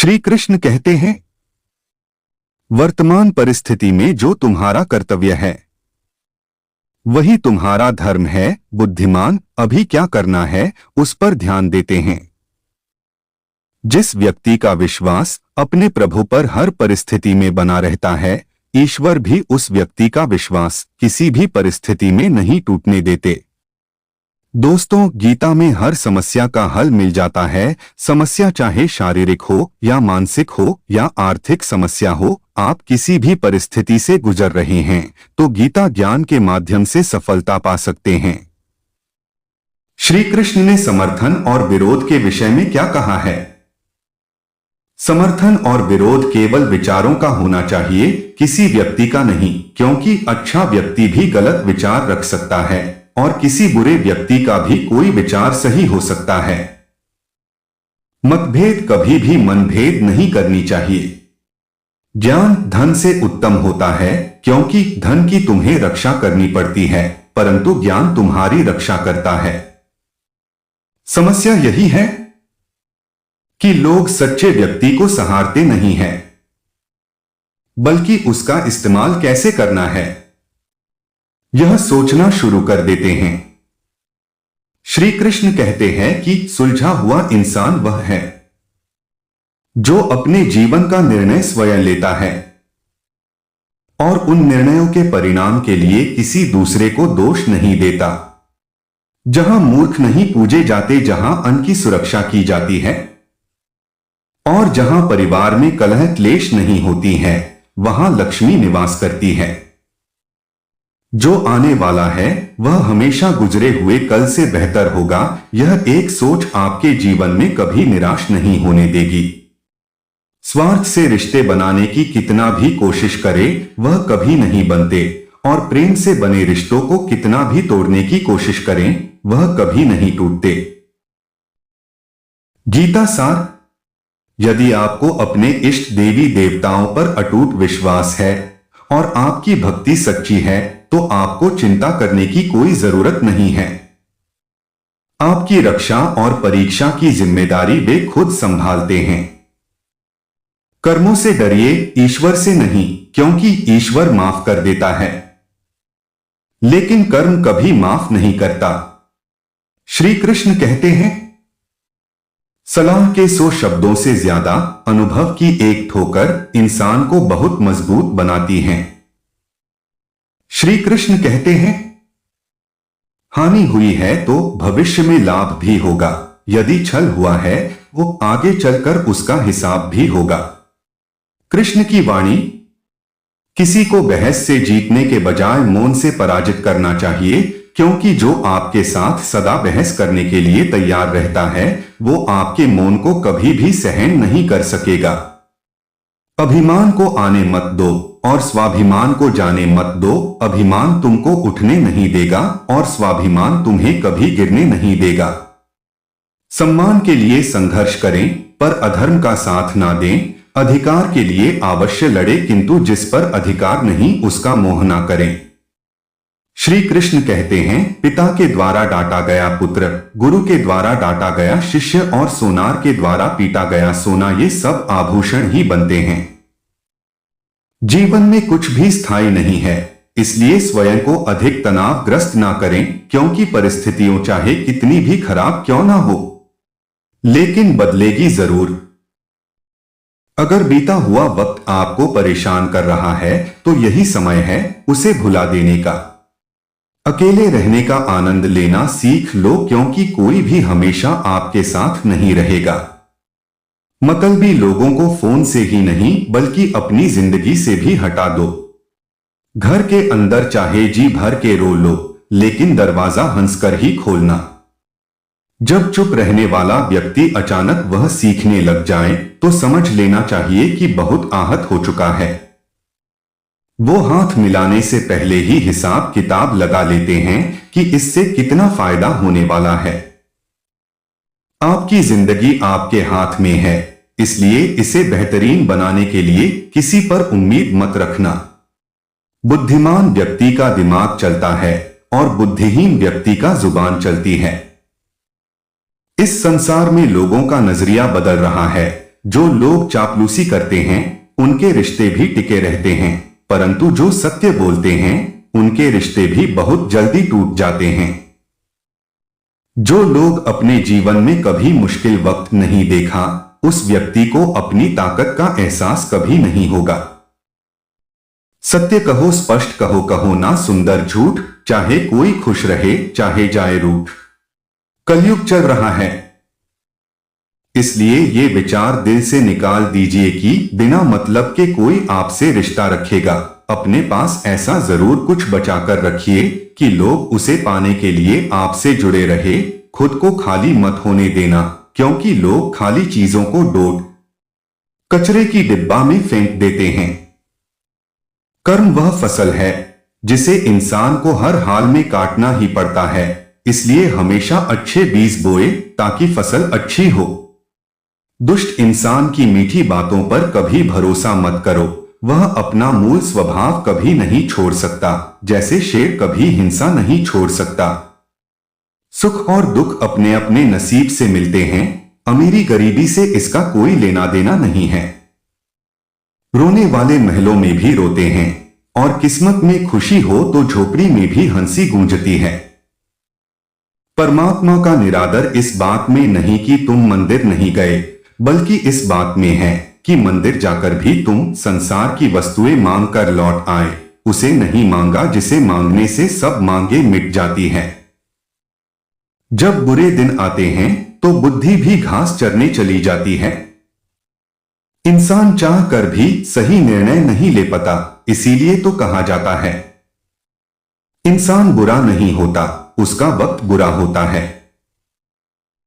श्री कृष्ण कहते हैं, वर्तमान परिस्थिति में जो तुम्हारा कर्तव्य है वही तुम्हारा धर्म है। बुद्धिमान अभी क्या करना है उस पर ध्यान देते हैं। जिस व्यक्ति का विश्वास अपने प्रभु पर हर परिस्थिति में बना रहता है, ईश्वर भी उस व्यक्ति का विश्वास किसी भी परिस्थिति में नहीं टूटने देते। दोस्तों, गीता में हर समस्या का हल मिल जाता है। समस्या चाहे शारीरिक हो या मानसिक हो या आर्थिक समस्या हो, आप किसी भी परिस्थिति से गुजर रहे हैं तो गीता ज्ञान के माध्यम से सफलता पा सकते हैं। श्री कृष्ण ने समर्थन और विरोध के विषय में क्या कहा है? समर्थन और विरोध केवल विचारों का होना चाहिए, किसी व्यक्ति का नहीं, क्योंकि अच्छा व्यक्ति भी गलत विचार रख सकता है और किसी बुरे व्यक्ति का भी कोई विचार सही हो सकता है। मतभेद कभी भी मनभेद नहीं करनी चाहिए। ज्ञान धन से उत्तम होता है, क्योंकि धन की तुम्हें रक्षा करनी पड़ती है, परंतु ज्ञान तुम्हारी रक्षा करता है। समस्या यही है कि लोग सच्चे व्यक्ति को सहारते नहीं हैं, बल्कि उसका इस्तेमाल कैसे करना है यह सोचना शुरू कर देते हैं। श्री कृष्ण कहते हैं कि सुलझा हुआ इंसान वह है जो अपने जीवन का निर्णय स्वयं लेता है और उन निर्णयों के परिणाम के लिए किसी दूसरे को दोष नहीं देता। जहां मूर्ख नहीं पूजे जाते, जहां अन्न की सुरक्षा की जाती है और जहां परिवार में कलह क्लेश नहीं होती है, वहां लक्ष्मी निवास करती है। जो आने वाला है वह हमेशा गुजरे हुए कल से बेहतर होगा। यह एक सोच आपके जीवन में कभी निराश नहीं होने देगी। स्वार्थ से रिश्ते बनाने की कितना भी कोशिश करे वह कभी नहीं बनते, और प्रेम से बने रिश्तों को कितना भी तोड़ने की कोशिश करें वह कभी नहीं टूटते। गीता सार: यदि आपको अपने इष्ट देवी देवताओं पर अटूट विश्वास है और आपकी भक्ति सच्ची है तो आपको चिंता करने की कोई जरूरत नहीं है। आपकी रक्षा और परीक्षा की जिम्मेदारी वे खुद संभालते हैं। कर्मों से डरिए, ईश्वर से नहीं, क्योंकि ईश्वर माफ कर देता है लेकिन कर्म कभी माफ नहीं करता। श्री कृष्ण कहते हैं, सलाह के 100 शब्दों से ज्यादा अनुभव की एक ठोकर इंसान को बहुत मजबूत बनाती है। श्री कृष्ण कहते हैं, हानि हुई है तो भविष्य में लाभ भी होगा। यदि छल हुआ है वो आगे चलकर उसका हिसाब भी होगा। कृष्ण की वाणी: किसी को बहस से जीतने के बजाय मौन से पराजित करना चाहिए, क्योंकि जो आपके साथ सदा बहस करने के लिए तैयार रहता है वो आपके मौन को कभी भी सहन नहीं कर सकेगा। अभिमान को आने मत दो और स्वाभिमान को जाने मत दो। अभिमान तुमको उठने नहीं देगा और स्वाभिमान तुम्हें कभी गिरने नहीं देगा। सम्मान के लिए संघर्ष करें पर अधर्म का साथ ना दें। अधिकार के लिए अवश्य लड़े, किंतु जिस पर अधिकार नहीं उसका मोह ना करें। श्री कृष्ण कहते हैं, पिता के द्वारा डांटा गया पुत्र, गुरु के द्वारा डांटा गया शिष्य और सोनार के द्वारा पीटा गया सोना, ये सब आभूषण ही बनते हैं। जीवन में कुछ भी स्थायी नहीं है, इसलिए स्वयं को अधिक तनावग्रस्त ना करें, क्योंकि परिस्थितियों चाहे कितनी भी खराब क्यों ना हो लेकिन बदलेगी जरूर। अगर बीता हुआ वक्त आपको परेशान कर रहा है तो यही समय है उसे भुला देने का। अकेले रहने का आनंद लेना सीख लो, क्योंकि कोई भी हमेशा आपके साथ नहीं रहेगा। मतलबी लोगों को फोन से ही नहीं बल्कि अपनी जिंदगी से भी हटा दो। घर के अंदर चाहे जी भर के रो लो, लेकिन दरवाजा हंसकर ही खोलना। जब चुप रहने वाला व्यक्ति अचानक वह सीखने लग जाए तो समझ लेना चाहिए कि बहुत आहत हो चुका है। वो हाथ मिलाने से पहले ही हिसाब किताब लगा लेते हैं कि इससे कितना फायदा होने वाला है। आपकी जिंदगी आपके हाथ में है, इसलिए इसे बेहतरीन बनाने के लिए किसी पर उम्मीद मत रखना। बुद्धिमान व्यक्ति का दिमाग चलता है और बुद्धिहीन व्यक्ति का जुबान चलती है। इस संसार में लोगों का नजरिया बदल रहा है। जो लोग चापलूसी करते हैं उनके रिश्ते भी टिके रहते हैं, परंतु जो सत्य बोलते हैं उनके रिश्ते भी बहुत जल्दी टूट जाते हैं। जो लोग अपने जीवन में कभी मुश्किल वक्त नहीं देखा, उस व्यक्ति को अपनी ताकत का एहसास कभी नहीं होगा। सत्य कहो, स्पष्ट कहो, कहो ना सुंदर झूठ, चाहे कोई खुश रहे चाहे जाए रूठ। कलयुग चल रहा है, इसलिए ये विचार दिल से निकाल दीजिए कि बिना मतलब के कोई आपसे रिश्ता रखेगा, अपने पास ऐसा जरूर कुछ बचाकर रखिए कि लोग उसे पाने के लिए आपसे जुड़े रहे। खुद को खाली मत होने देना, क्योंकि लोग खाली चीजों को डोट कचरे की डिब्बा में फेंक देते हैं। कर्म वह फसल है जिसे इंसान को हर हाल में काटना ही पड़ता है, इसलिए हमेशा अच्छे बीज बोए ताकि फसल अच्छी हो। दुष्ट इंसान की मीठी बातों पर कभी भरोसा मत करो, वह अपना मूल स्वभाव कभी नहीं छोड़ सकता, जैसे शेर कभी हिंसा नहीं छोड़ सकता। सुख और दुख अपने अपने नसीब से मिलते हैं, अमीरी गरीबी से इसका कोई लेना देना नहीं है। रोने वाले महलों में भी रोते हैं और किस्मत में खुशी हो तो झोपड़ी में भी हंसी गूंजती है। परमात्मा का निरादर इस बात में नहीं कि तुम मंदिर नहीं गए, बल्कि इस बात में है कि मंदिर जाकर भी तुम संसार की वस्तुएं मांग कर लौट आए, उसे नहीं मांगा जिसे मांगने से सब मांगे मिट जाती है। जब बुरे दिन आते हैं तो बुद्धि भी घास चरने चली जाती है। इंसान चाह कर भी सही निर्णय नहीं ले पाता, इसीलिए तो कहा जाता है इंसान बुरा नहीं होता, उसका वक्त बुरा होता है।